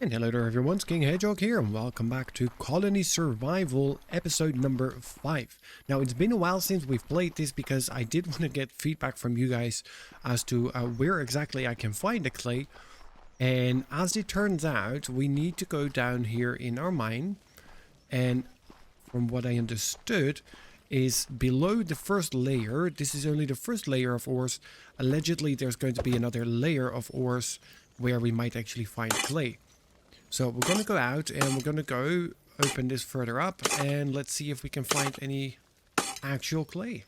And hello there everyone, it's King Hedgehog here and welcome back to Colony Survival episode number 5. Now it's been a while since we've played this because I did want to get feedback from you guys as to where exactly I can find the clay. And as it turns out, we need to go down here in our mine, and from what I understood is below the first layer, this is only the first layer of ores, allegedly there's going to be another layer of ores where we might actually find clay. So we're going to go out and we're going to go open this further up and let's see if we can find any actual clay.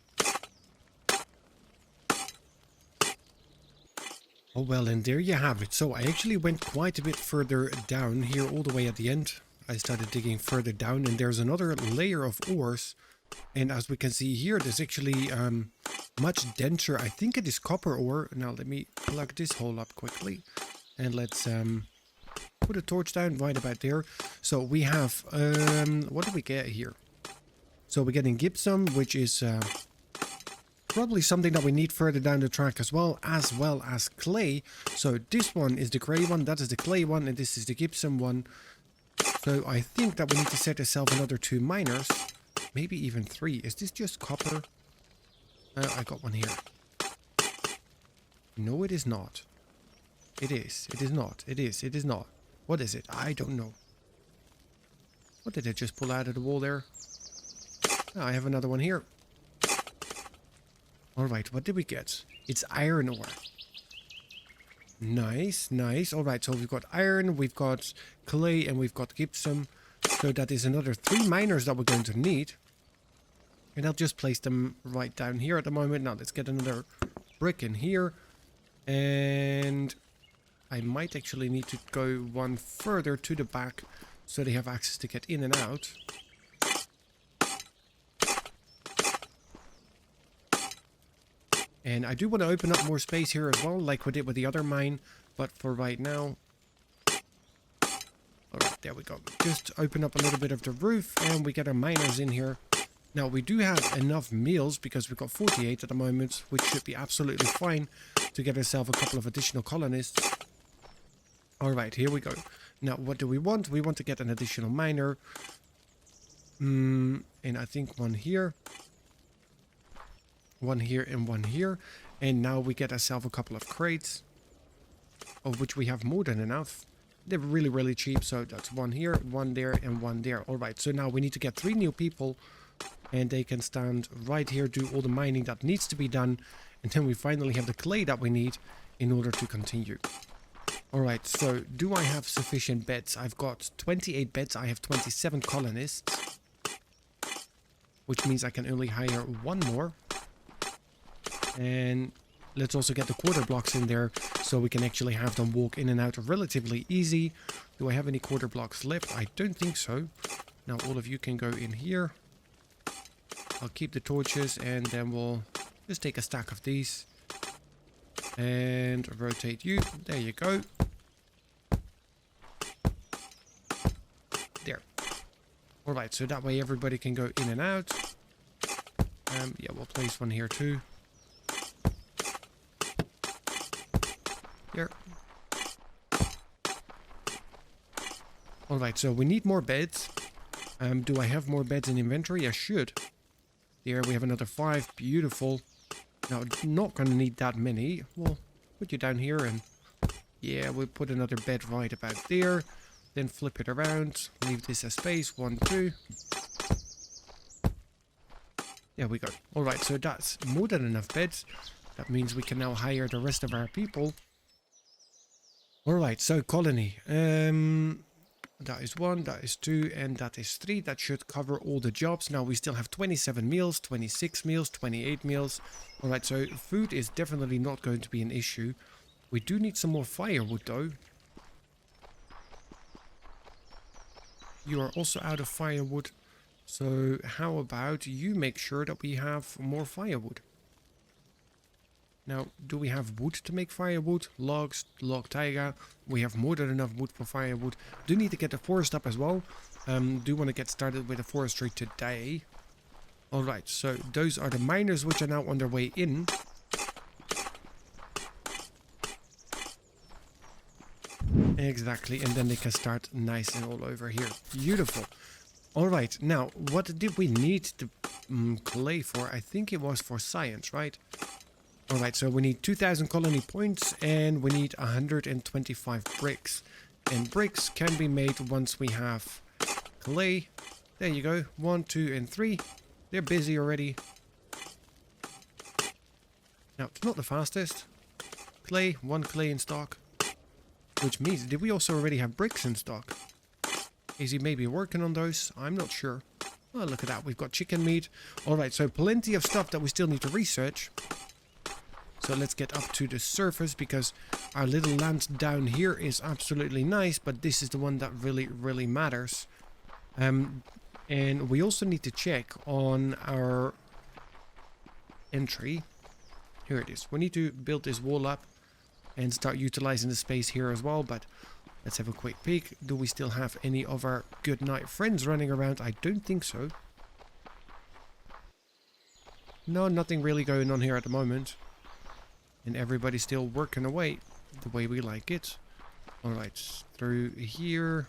Oh well, and there you have it. So I actually went quite a bit further down here, all the way at the end. I started digging further down and there's another layer of ores. And as we can see here, there's actually much denser. I think it is copper ore. Now let me plug this hole up quickly and let's put a torch down right about there. So we have, what do we get here? So we're getting gypsum, which is probably something that we need further down the track as well as clay. So this one is the gray one, that is the clay one, and this is the gypsum one. So I think that we need to set ourselves another 2 miners, maybe even 3. Is this just copper? I got one here. No, it is not. It is. It is not. It is. It is not. What is it? I don't know. What did it just pull out of the wall there? Oh, I have another one here. Alright, what did we get? It's iron ore. Nice, nice. Alright, so we've got iron, we've got clay, and we've got gypsum. So that is another 3 miners that we're going to need. And I'll just place them right down here at the moment. Now let's get another brick in here. And I might actually need to go one further to the back so they have access to get in and out. And I do want to open up more space here as well, like we did with the other mine, but for right now... Alright, there we go. Just open up a little bit of the roof and we get our miners in here. Now we do have enough meals because we've got 48 at the moment, which should be absolutely fine to get ourselves a couple of additional colonists. Alright, here we go. Now, what do we want? We want to get an additional miner. And I think one here. One here and one here. And now we get ourselves a couple of crates, of which we have more than enough. They're really, really cheap. So that's one here, one there, and one there. Alright, so now we need to get 3 new people. And they can stand right here, do all the mining that needs to be done. And then we finally have the clay that we need in order to continue. Alright, so do I have sufficient beds? I've got 28 beds, I have 27 colonists. Which means I can only hire 1 more. And let's also get the quarter blocks in there so we can actually have them walk in and out relatively easy. Do I have any quarter blocks left? I don't think so. Now all of you can go in here. I'll keep the torches and then we'll just take a stack of these. And rotate you. There you go. There. Alright, so that way everybody can go in and out. Yeah, we'll place one here too. There. Alright, so we need more beds. Do I have more beds in inventory? I should. There, we have another 5. Beautiful. Now, not going to need that many. We'll put you down here and... Yeah, we'll put another bed right about there. Then flip it around. Leave this as space. 1, 2. There we go. Alright, so that's more than enough beds. That means we can now hire the rest of our people. Alright, so colony. That is 1, that is 2, and that is 3. That should cover all the jobs. Now we still have 27 meals, 26 meals, 28 meals. Alright, so food is definitely not going to be an issue. We do need some more firewood though. You are also out of firewood. So how about you make sure that we have more firewood? Now, do we have wood to make firewood? Logs, log taiga. We have more than enough wood for firewood. Do need to get the forest up as well. Do want to get started with the forestry today. Alright, so those are the miners which are now on their way in. Exactly, and then they can start nice and all over here. Beautiful. All right, now, what did we need the clay for? I think it was for science, right? All right, so we need 2,000 colony points, and we need 125 bricks. And bricks can be made once we have clay. There you go. 1, 2, and 3. They're busy already. Now, it's not the fastest. Clay, 1 clay in stock. Which means, did we also already have bricks in stock? Is he maybe working on those? I'm not sure. Oh, look at that. We've got chicken meat. Alright, so plenty of stuff that we still need to research. So let's get up to the surface, because our little land down here is absolutely nice, but this is the one that really, really matters. And we also need to check on our entry. Here it is. We need to build this wall up and start utilizing the space here as well, but let's have a quick peek. Do we still have any of our good night friends running around? I don't think so. No, nothing really going on here at the moment. And everybody's still working away the way we like it. Alright, through here,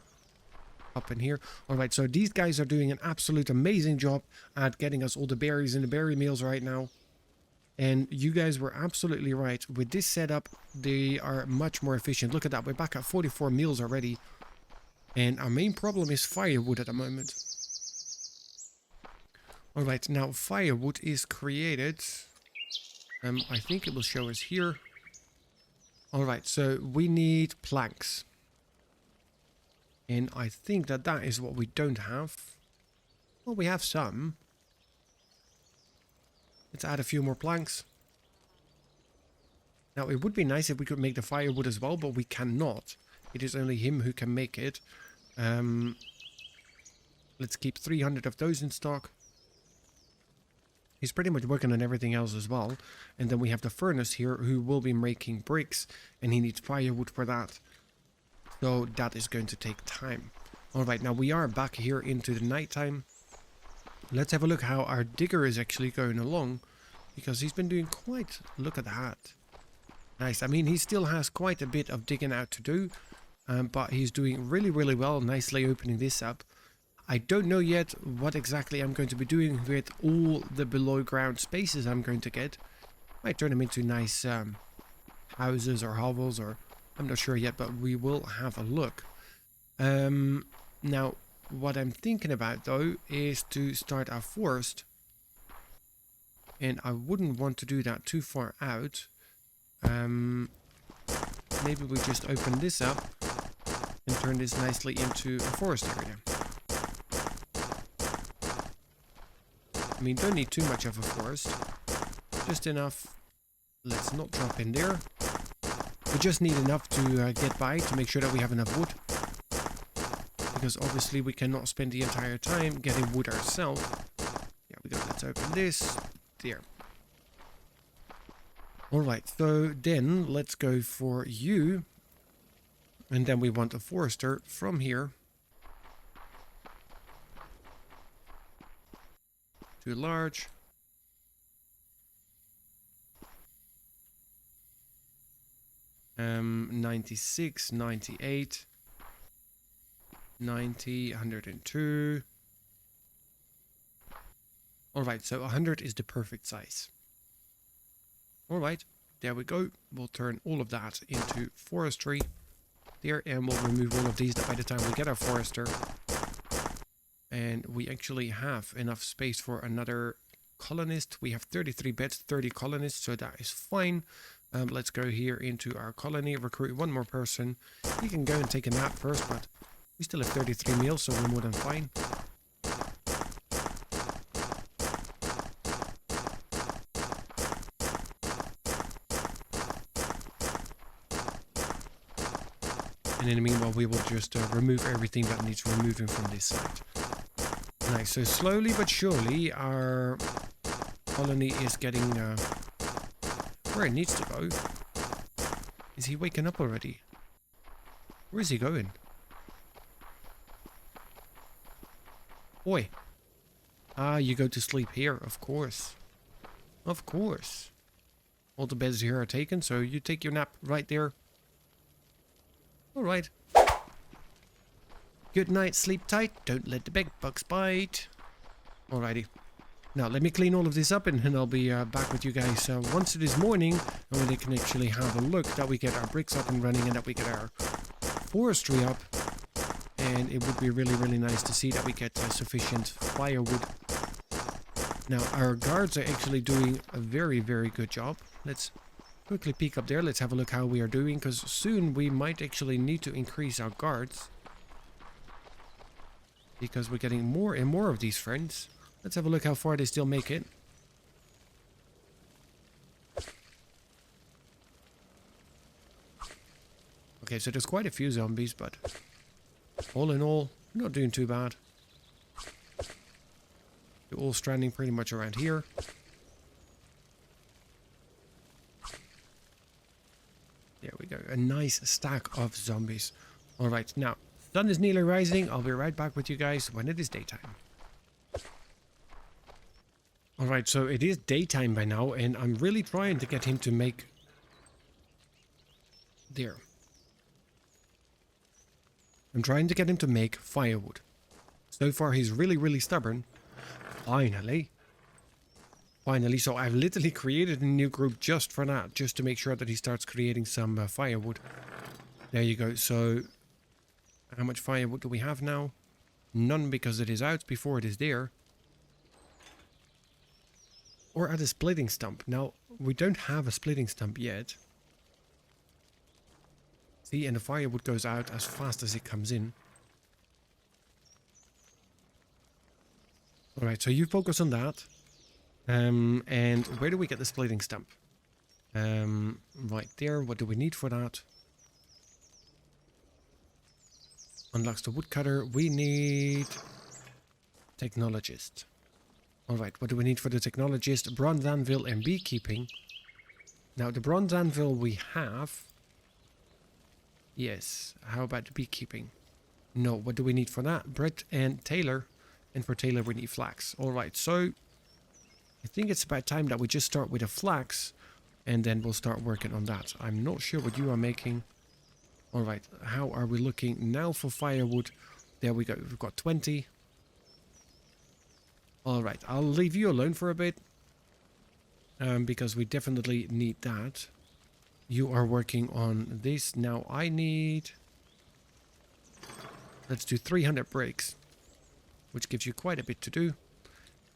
up in here. Alright, so these guys are doing an absolute amazing job at getting us all the berries in the berry meals right now. And you guys were absolutely right. With this setup, they are much more efficient. Look at that, we're back at 44 meals already. And our main problem is firewood at the moment. Alright, now firewood is created. I think it will show us here. Alright, so we need planks. And I think that that is what we don't have. Well, we have some. Let's add a few more planks. Now, it would be nice if we could make the firewood as well, but we cannot. It is only him who can make it. Let's keep 300 of those in stock. He's pretty much working on everything else as well. And then we have the furnace here, who will be making bricks, and he needs firewood for that. So that is going to take time. Alright, now we are back here into the nighttime. Let's have a look how our digger is actually going along, because he's been doing quite... Look at that. Nice. I mean, he still has quite a bit of digging out to do, but he's doing really, really well, nicely opening this up. I don't know yet what exactly I'm going to be doing with all the below ground spaces I'm going to get. Might turn them into nice houses or hovels, or I'm not sure yet, but we will have a look. Now, what I'm thinking about though is to start our forest, and I wouldn't want to do that too far out. Maybe we just open this up and turn this nicely into a forest area. I mean, don't need too much of a forest, just enough. Let's not drop in there. We just need enough to get by, to make sure that we have enough wood. Because obviously we cannot spend the entire time getting wood ourselves. Yeah, we go. Let's open this. There. Alright, so then let's go for you. And then we want a forester from here. Too large. Um, 96, 98, 90, 102. Alright, so 100 is the perfect size. Alright, there we go. We'll turn all of that into forestry there, and we'll remove all of these by the time we get our forester. And we actually have enough space for another colonist. We have 33 beds, 30 colonists, so that is fine. Let's go here into our colony, recruit one more person. You can go and take a nap first, but we still have 33 meals, so we're more than fine. And in the meanwhile, we will just remove everything that needs removing from this side. Nice, so slowly but surely our colony is getting where it needs to go. Is he waking up already? Where is he going? Boy. Ah, you go to sleep here, of course. Of course. All the beds here are taken, so you take your nap right there. All right. Good night, sleep tight. Don't let the bed bugs bite. Alrighty. Now, let me clean all of this up and then I'll be back with you guys once it is morning. And we can actually have a look that we get our bricks up and running and that we get our forestry up. And it would be really, really nice to see that we get sufficient firewood. Now, our guards are actually doing a very, very good job. Let's quickly peek up there. Let's have a look how we are doing, because soon we might actually need to increase our guards. Because we're getting more and more of these friends. Let's have a look how far they still make it. Okay, so there's quite a few zombies, but all in all, we're not doing too bad. They're all stranding pretty much around here. There we go. A nice stack of zombies. Alright, now, sun is nearly rising. I'll be right back with you guys when it is daytime. Alright, so it is daytime by now, and I'm really trying to get him to make... There. I'm trying to get him to make firewood. So far, he's really, really stubborn. Finally. Finally, so I've literally created a new group just for that, just to make sure that he starts creating some firewood. There you go. So, how much firewood do we have now? None, because it is out before it is there. Or at a splitting stump. Now, we don't have a splitting stump yet. See, and the firewood goes out as fast as it comes in. Alright, so you focus on that. And where do we get the splitting stump? Right there. What do we need for that? Unlocks the woodcutter. We need... technologist. Alright, what do we need for the technologist? Bronze anvil and beekeeping. Now, the bronze anvil we have... Yes. How about the beekeeping? No, what do we need for that? Bread and tailor. And for tailor we need flax. Alright, so... I think it's about time that we just start with a flax. And then we'll start working on that. I'm not sure what you are making. Alright, how are we looking now for firewood? There we go. We've got 20. Alright, I'll leave you alone for a bit. Because we definitely need that. You are working on this. Now I need... Let's do 300 bricks. Which gives you quite a bit to do.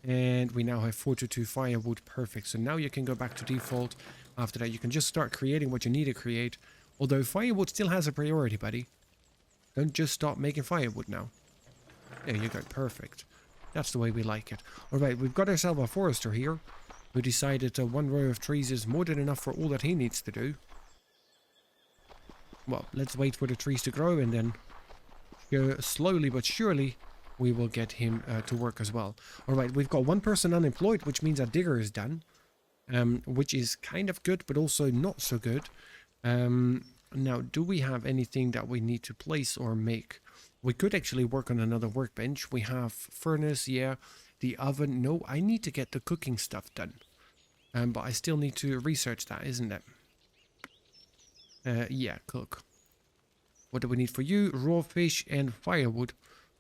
And we now have 42 firewood. Perfect. So now you can go back to default. After that you can just start creating what you need to create. Although firewood still has a priority, buddy. Don't just stop making firewood now. There you go. Perfect. That's the way we like it. Alright, we've got ourselves a forester here. Who decided one row of trees is more than enough for all that he needs to do. Well, let's wait for the trees to grow and then slowly but surely we will get him to work as well. Alright, we've got one person unemployed, which means our digger is done. Which is kind of good, but also not so good. Now, do we have anything that we need to place or make? We could actually work on another workbench. We have furnace, yeah. The oven, no. I need to get the cooking stuff done. But I still need to research that, isn't it? Yeah, cook. What do we need for you? Raw fish and firewood.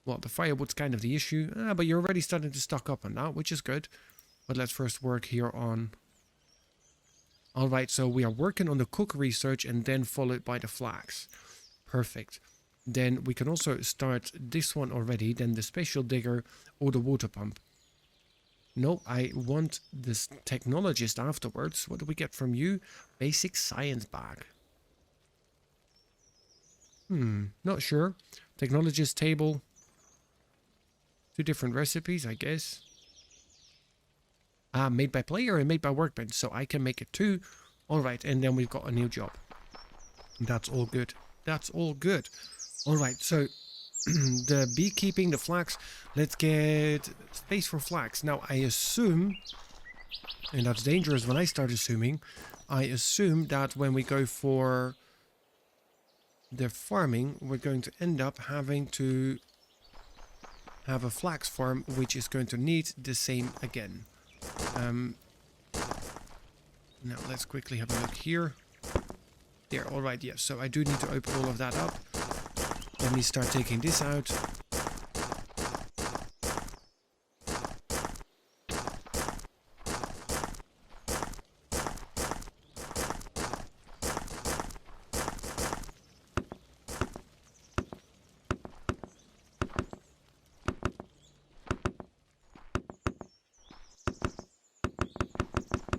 Well, the firewood's kind of the issue. But you're already starting to stock up on that, which is good. But let's first work here on... Alright, so we are working on the cook research and then followed by the flax. Perfect. Then we can also start this one already, then the special digger or the water pump. No, I want this technologist afterwards. What do we get from you? Basic science bag. Not sure. Technologist table. 2 different recipes, I guess. Made by player and made by workbench, so I can make it too. Alright, and then we've got a new job. That's all good. That's all good. Alright, so the beekeeping, the flax, let's get space for flax. Now, I assume, and that's dangerous when I start assuming, I assume that when we go for the farming, we're going to end up having to have a flax farm, which is going to need the same again. Now, let's quickly have a look here. There, all right, yes. So I do need to open all of that up. Let me start taking this out.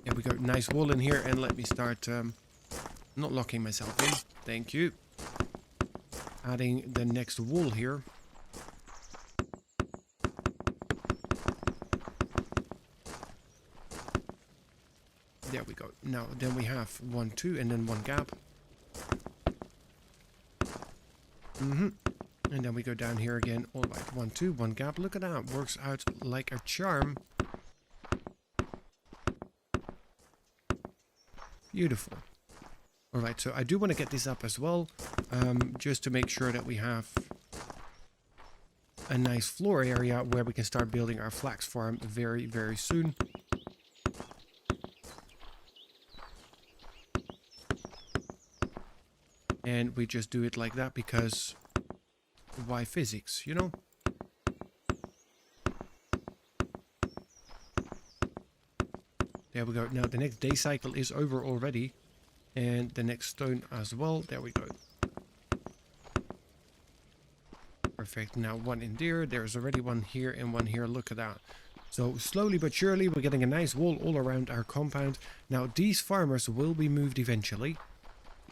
There we go. Nice wall in here. And let me start not locking myself in. Thank you. Adding the next wall here. There we go. Now, then we have 1, 2, and then 1 gap. And then we go down here again. All right, 1, 2, 1 gap. Look at that. Works out like a charm. Beautiful. All right, so I do want to get this up as well, just to make sure that we have a nice floor area where we can start building our flax farm very, very soon. And we just do it like that because why physics, you know? There we go. Now the next day cycle is over already. And the next stone as well. There we go. Perfect. Now 1 in there. There's already 1 here and 1 here. Look at that. So slowly but surely we're getting a nice wall all around our compound. Now these farmers will be moved eventually.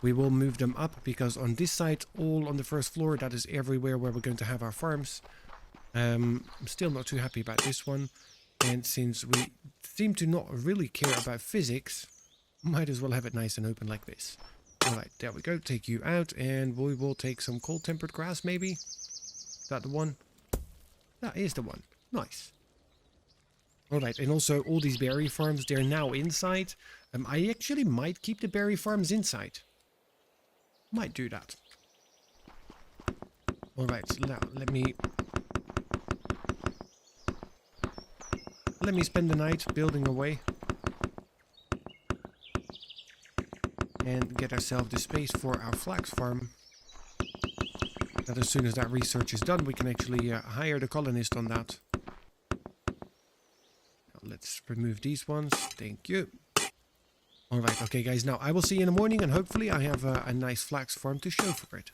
We will move them up because on this side, all on the first floor, that is everywhere where we're going to have our farms. I'm still not too happy about this one. And since we seem to not really care about physics, might as well have it nice and open like this. Alright, there we go. Take you out and we will take some cold tempered grass maybe. Is that the one? That is the one. Nice. Alright, and also all these berry farms, they're now inside. I actually might keep the berry farms inside. Might do that. Alright, now let me spend the night building away. And get ourselves the space for our flax farm. That as soon as that research is done, we can actually hire the colonist on that. Now let's remove these ones. Thank you. Alright, okay guys, now I will see you in the morning and hopefully I have a nice flax farm to show for it.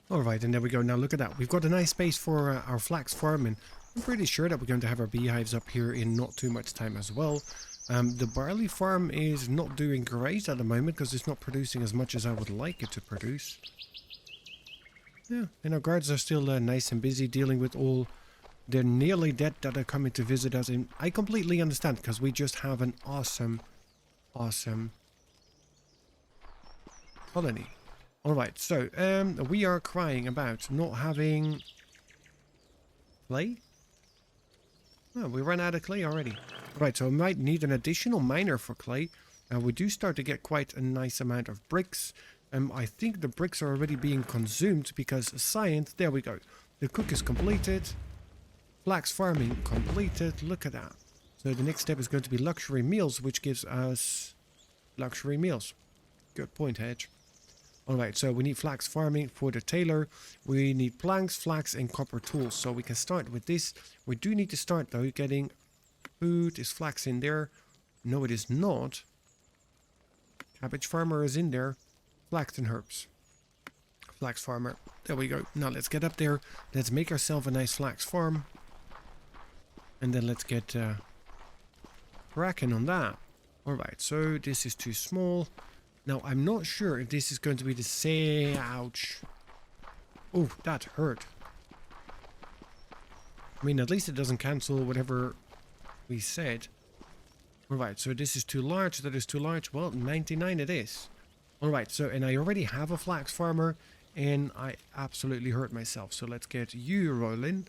Alright, and there we go. Now look at that. We've got a nice space for our flax farm, and I'm pretty sure that we're going to have our beehives up here in not too much time as well. The barley farm is not doing great at the moment because it's not producing as much as I would like it to produce. Yeah, and our guards are still nice and busy dealing with all the nearly dead that are coming to visit us. And I completely understand because we just have an awesome colony. Alright, so we are crying about not having clay. Oh, we ran out of clay already. Right, so I might need an additional miner for clay. We do start to get quite a nice amount of bricks. I think the bricks are already being consumed because science, there we go. The cook is completed. Flax farming completed. Look at that. So the next step is going to be luxury meals, which gives us luxury meals. Good point, Hedge. Alright, so we need flax farming for the tailor. We need planks, flax, and copper tools. So we can start with this. We do need to start, though, getting food. Is flax in there? No, it is not. Cabbage farmer is in there. Flax and herbs. Flax farmer. There we go. Now let's get up there. Let's make ourselves a nice flax farm. And then let's get cracking on that. Alright, so this is too small. Now, I'm not sure if this is going to be the same. Ouch. Oh, that hurt. I mean, at least it doesn't cancel whatever we said. Alright, so this is too large. That is too large. Well, 99 it is. Alright, so, and I already have a flax farmer, and I absolutely hurt myself. So let's get you rolling.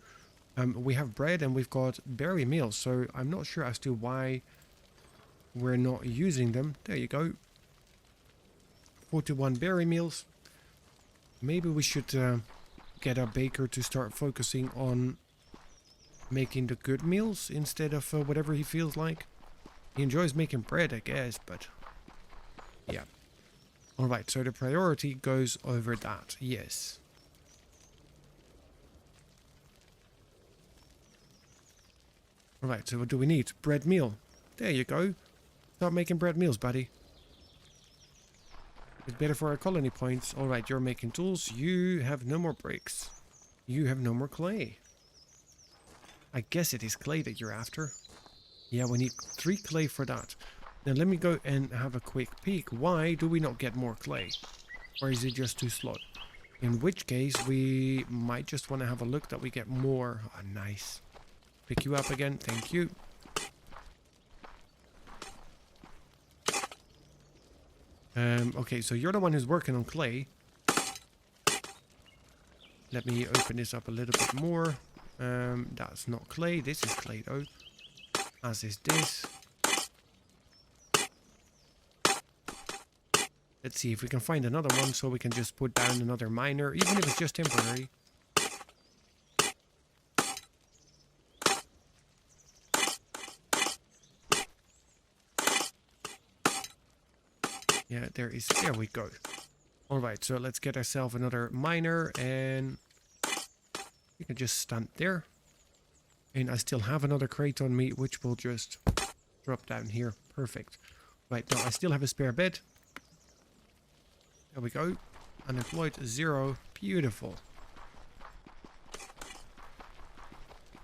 We have bread and we've got berry meals, so I'm not sure as to why we're not using them. There you go. 41 berry meals. Maybe we should get our baker to start focusing on making the good meals instead of whatever he feels like. He enjoys making bread, I guess, but yeah. All right, so the priority goes over that. Yes. All right, so what do we need? Bread meal. There you go. Start making bread meals, buddy. It's better for our colony points. All right, you're making tools. You have no more bricks. You have no more clay. I guess it is clay that you're after. Yeah, we need 3 clay for that. Now let me go and have a quick peek. Why do we not get more clay? Or is it just too slow? In which case, we might just want to have a look that we get more. Oh, nice. Pick you up again. Thank you. Okay, so you're the one who's working on clay. Let me open this up a little bit more. That's not clay. This is clay, though. As is this. Let's see if we can find another one so we can just put down another miner, even if it's just temporary. Yeah, there we go. Alright, so let's get ourselves another miner, and you can just stand there. And I still have another crate on me, which will just drop down here. Perfect. Right, now I still have a spare bed. There we go. Unemployed 0. Beautiful.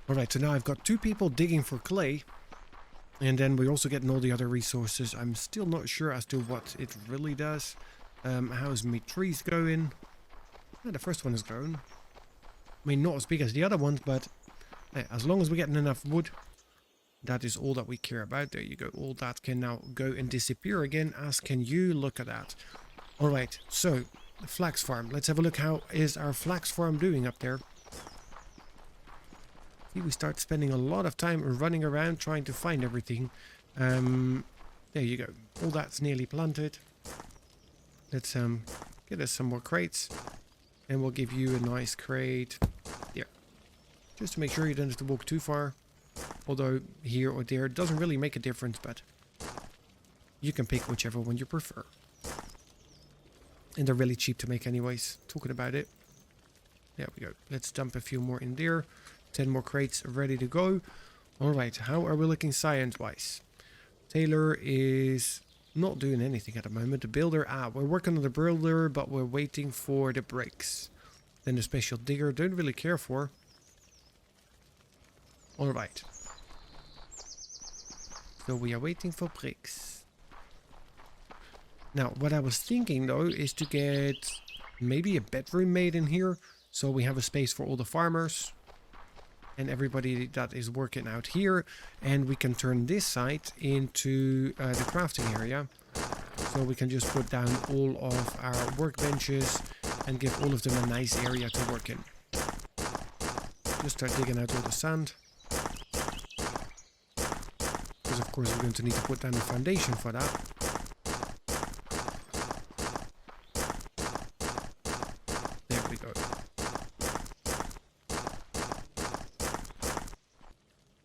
Alright, so now I've got 2 people digging for clay. And then we're also getting all the other resources. I'm still not sure as to what it really does. How's my trees going? Yeah, the first one is grown. I mean, not as big as the other ones, but as long as we're getting enough wood, that is all that we care about. There you go. All that can now go and disappear again, as can you. Look at that. Alright, so, the flax farm. Let's have a look. How is our flax farm doing up there? See, we start spending a lot of time running around trying to find everything. There you go. All that's nearly planted. Let's get us some more crates. And we'll give you a nice crate. There. Just to make sure you don't have to walk too far. Although here or there it doesn't really make a difference, but you can pick whichever one you prefer. And they're really cheap to make anyways. Talking about it. There we go. Let's dump a few more in there. 10 more crates ready to go. Alright, how are we looking science-wise? Taylor is not doing anything at the moment. The builder, we're working on the builder, but we're waiting for the bricks. Then the special digger, don't really care for. Alright. So we are waiting for bricks. Now, what I was thinking though is to get maybe a bedroom made in here. So we have a space for all the farmers. And everybody that is working out here, and we can turn this side into the crafting area, so we can just put down all of our workbenches and give all of them a nice area to work in. Just start digging out all the sand, because of course we're going to need to put down the foundation for that. There we go.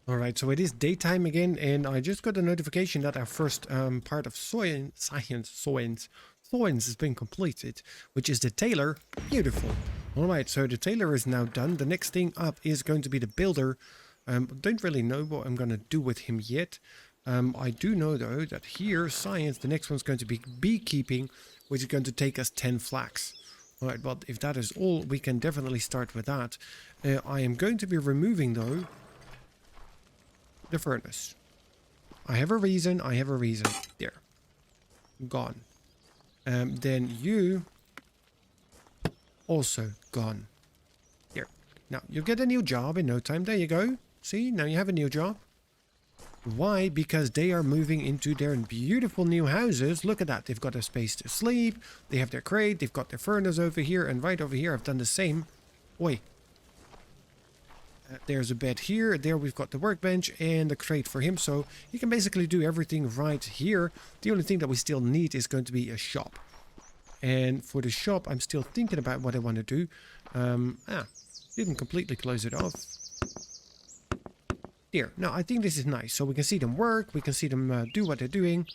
Alright, so it is daytime again, and I just got a notification that our first part of science has been completed, which is the tailor. Beautiful. Alright, so the tailor is now done. The next thing up is going to be the builder. Don't really know what I'm going to do with him yet. I do know, though, that here, science, the next one's going to be beekeeping, which is going to take us 10 flax. Alright, but if that is all, we can definitely start with that. I am going to be removing, though, the furnace. I have a reason. There. Gone. Then you also gone. There. Now, you get a new job in no time. There you go. See, now you have a new job. Why? Because they are moving into their beautiful new houses. Look at that. They've got a space to sleep. They have their crate. They've got their furnace over here. And right over here, I've done the same. Oi. There's a bed here. There we've got the workbench and the crate for him. So he can basically do everything right here. The only thing that we still need is going to be a shop. And for the shop, I'm still thinking about what I want to do. Didn't completely close it off. There. Now, I think this is nice. So we can see them work. We can see them do what they're doing.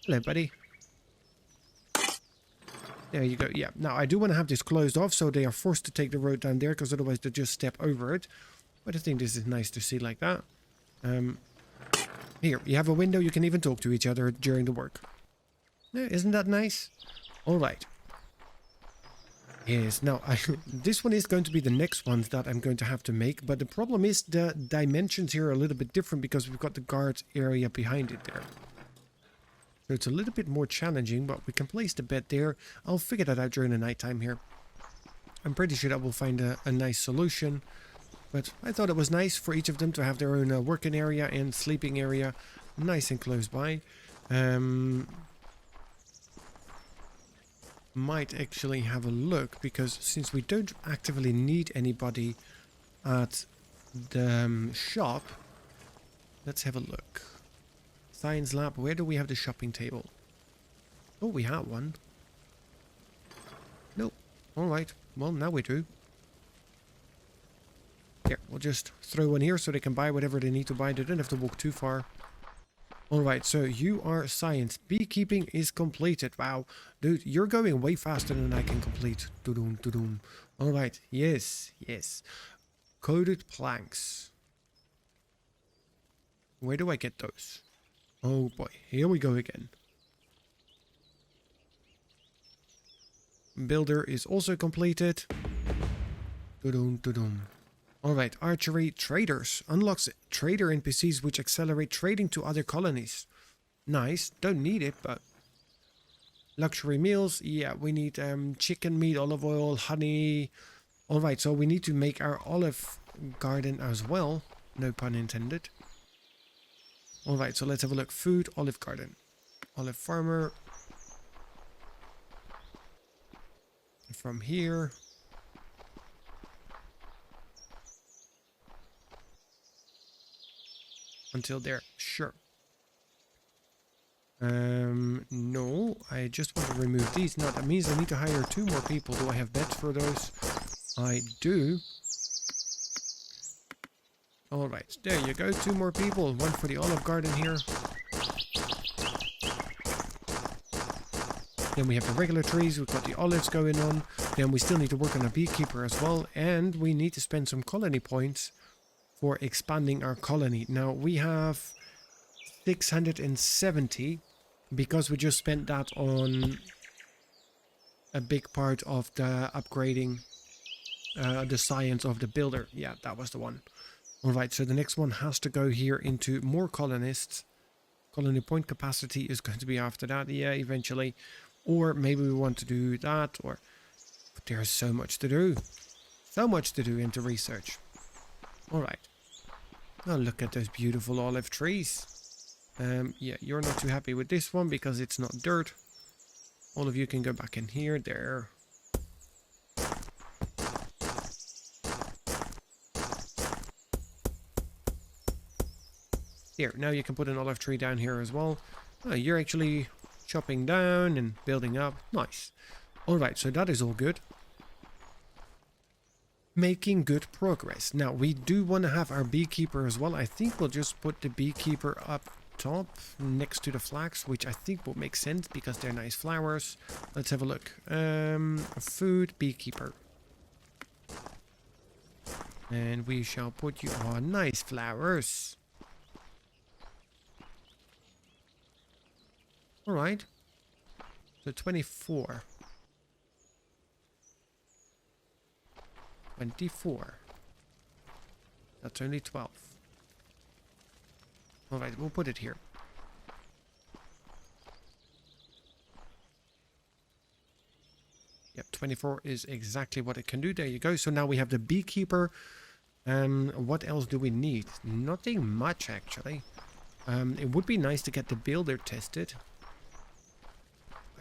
Hello, buddy. There you go. Yeah. Now, I do want to have this closed off so they are forced to take the road down there because otherwise they just step over it. But I think this is nice to see like that. Here, you have a window. You can even talk to each other during the work. Yeah, isn't that nice? All right. Yes, now, this one is going to be the next ones that I'm going to have to make. But the problem is the dimensions here are a little bit different because we've got the guard area behind it there. So it's a little bit more challenging, but we can place the bed there. I'll figure that out during the nighttime here. I'm pretty sure that we'll find a nice solution. But I thought it was nice for each of them to have their own working area and sleeping area nice and close by. Might actually have a look, because since we don't actively need anybody at the shop, let's have a look. Science lab, where do we have the shopping table? Oh, we have one. Nope. Alright, well now we do. Here, we'll just throw one here so they can buy whatever they need to buy. They don't have to walk too far. Alright, so you are science. Beekeeping is completed. Wow. Dude, you're going way faster than I can complete. Doo-doom, doo-doom. Alright, yes, yes. Coated planks. Where do I get those? Oh boy, here we go again. Builder is also completed. Doo-doom, doo-doom. Alright, archery traders. Unlocks trader NPCs which accelerate trading to other colonies. Nice, don't need it, but... Luxury meals, yeah, we need chicken meat, olive oil, honey. Alright, so we need to make our olive garden as well. No pun intended. Alright, so let's have a look. Food, olive garden. Olive farmer. From here... until there, sure. No, I just want to remove these. Now that means I need to hire 2 more people. Do I have beds for those? I do. Alright, there you go, 2 more people. 1 for the olive garden here. Then we have the regular trees, we've got the olives going on. Then we still need to work on a beekeeper as well. And we need to spend some colony points for expanding our colony. Now we have 670 because we just spent that on a big part of the upgrading the science of the builder. Yeah, that was the one. Alright, so the next one has to go here into more colonists. Colony point capacity is going to be after that, yeah, eventually. Or maybe we want to do that, or... But there's so much to do. So much to do into research. Alright. Oh, look at those beautiful olive trees. Yeah, you're not too happy with this one because it's not dirt. All of you can go back in here, there. Here, now you can put an olive tree down here as well. Oh, you're actually chopping down and building up. Nice. Alright, so that is all good. Making good progress. Now, we do want to have our beekeeper as well. I think we'll just put the beekeeper up top next to the flax, which I think will make sense because they're nice flowers. Let's have a look. Food, beekeeper. And we shall put you on nice flowers. Alright. So 24. 24. That's only 12. Alright, we'll put it here. Yep, 24 is exactly what it can do. There you go. So now we have the beekeeper. What else do we need? Nothing much, actually. It would be nice to get the builder tested.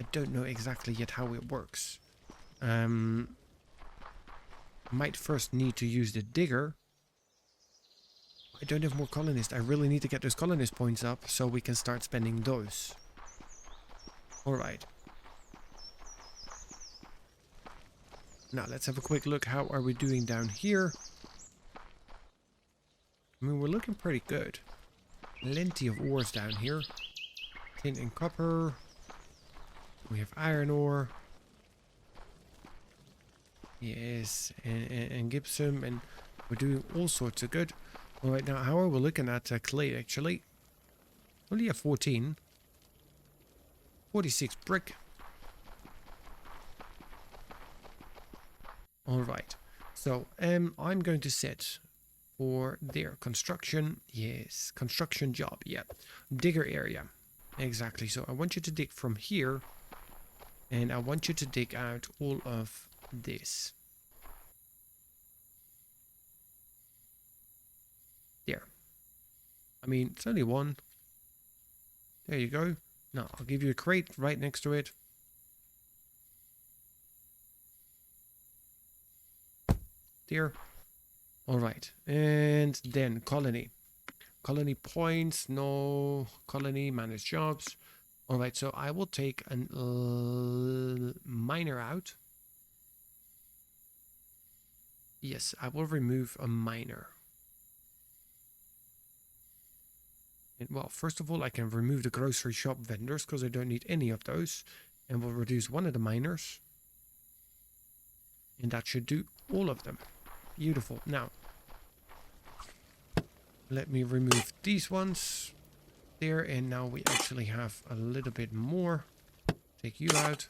I don't know exactly yet how it works. Might first need to use the digger. I don't have more colonists. I really need to get those colonist points up so we can start spending those. Alright. Now let's have a quick look. How are we doing down here? I mean, we're looking pretty good. Plenty of ores down here. Tin and copper. We have iron ore. Yes, and gypsum, and we're doing all sorts of good. All right, now how are we looking at clay, actually? Only at 14. 46 brick. All right. So, I'm going to set for their construction. Yes, construction job. Yeah. Digger area. Exactly. So I want you to dig from here, and I want you to dig out all of this. There. I mean, it's only one. There you go. Now, I'll give you a crate right next to it. There. All right. And then colony. Colony points. No. Colony manage jobs. All right. So I will take a miner out. Yes, I will remove a miner. And, well, first of all, I can remove the grocery shop vendors because I don't need any of those. And we'll reduce one of the miners. And that should do all of them. Beautiful. Now, let me remove these ones there. And now we actually have a little bit more. Take you out.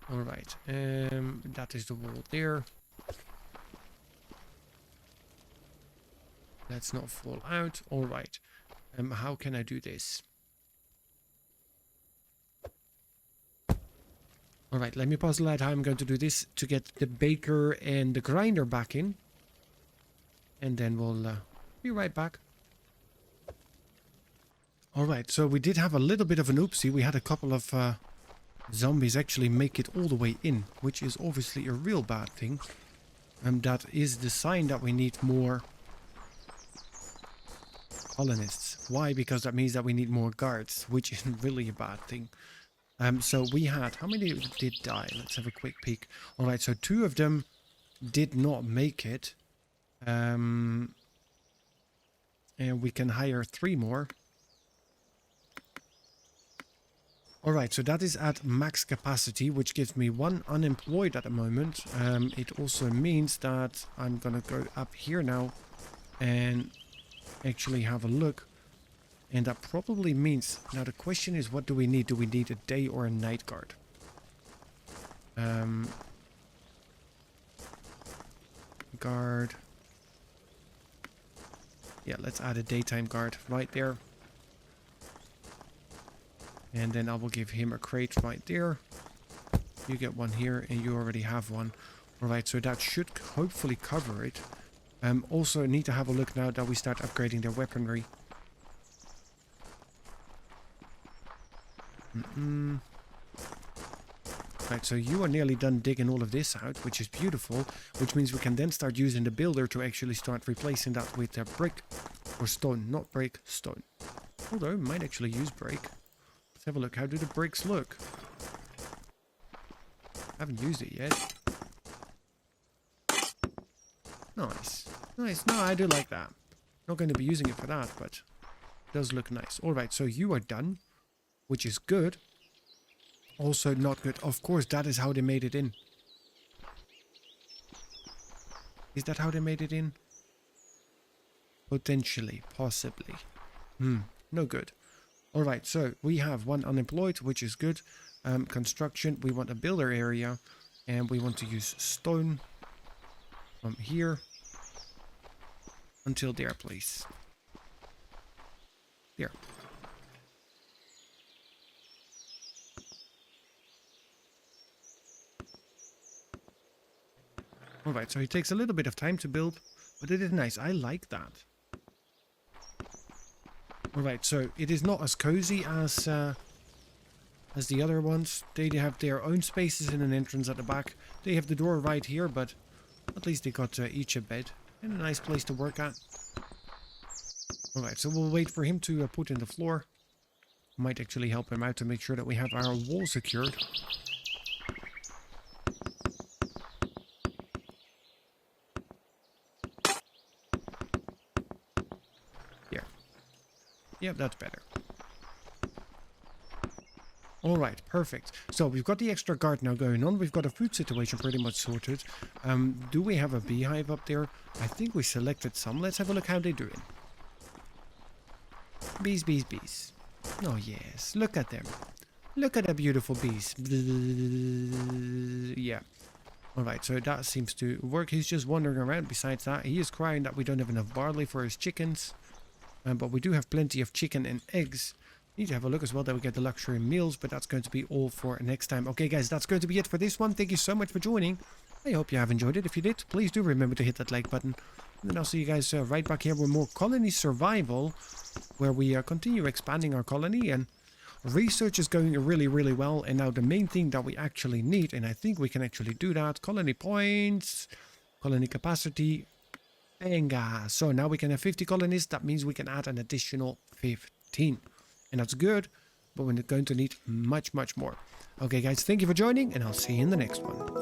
All right. That is the wall there. Let's not fall out. All right. How can I do this? All right, let me puzzle out how I'm going to do this to get the baker and the grinder back in. And then we'll be right back. All right, so we did have a little bit of an oopsie. We had a couple of zombies actually make it all the way in, which is obviously a real bad thing. That is the sign that we need more colonists. Why? Because that means that we need more guards, which is really a bad thing. So we had, how many did die? Let's have a quick peek. All right, so 2 of them did not make it. And we can hire 3 more. All right, so that is at max capacity, which gives me 1 unemployed at the moment. It also means that I'm gonna go up here now and actually have a look. And that probably means, now the question is, what do we need? Do we need a day or a night guard? Guard. Yeah, let's add a daytime guard right there. And then I will give him a crate right there. You get one here, and you already have one. Alright, so that should hopefully cover it. Also need to have a look now that we start upgrading their weaponry. Right, so you are nearly done digging all of this out, which is beautiful, which means we can then start using the builder to actually start replacing that with brick or stone, not brick, stone. Although, might actually use brick. Let's have a look. How do the bricks look? Haven't used it yet. Nice. Nice. No, I do like that. Not going to be using it for that, but it does look nice. Alright, so you are done, which is good. Also not good. Of course, that is how they made it in. Is that how they made it in? Potentially. Possibly. No good. Alright, so we have 1 unemployed, which is good. Construction, we want a builder area. And we want to use stone from here until there, please. There. Alright, so it takes a little bit of time to build, but it is nice. I like that. Alright, so it is not as cozy as the other ones. They have their own spaces in an entrance at the back. They have the door right here, but at least they got each a bed and a nice place to work at. Alright, so we'll wait for him to put in the floor. Might actually help him out to make sure that we have our wall secured. There. Yep, that's better. All right, perfect. So we've got the extra guard now going on. We've got a food situation pretty much sorted. Do we have a beehive up there? I think we selected some. Let's have a look how they're doing. Bees, bees, bees. Oh, yes. Look at them. Look at the beautiful bees. Yeah. All right, so that seems to work. He's just wandering around. Besides that, he is crying that we don't have enough barley for his chickens. But we do have plenty of chicken and eggs. Need to have a look as well that we get the luxury meals, but that's going to be all for next time. Okay, guys, that's going to be it for this one. Thank you so much for joining. I hope you have enjoyed it. If you did, please do remember to hit that like button. And then I'll see you guys right back here with more colony survival, where we continue expanding our colony, and research is going really, really well. And now the main thing that we actually need, and I think we can actually do that, colony points, colony capacity, Venga. So now we can have 50 colonies. That means we can add an additional 15. And that's good, but we're going to need much, much more. Okay, guys, thank you for joining, and I'll see you in the next one.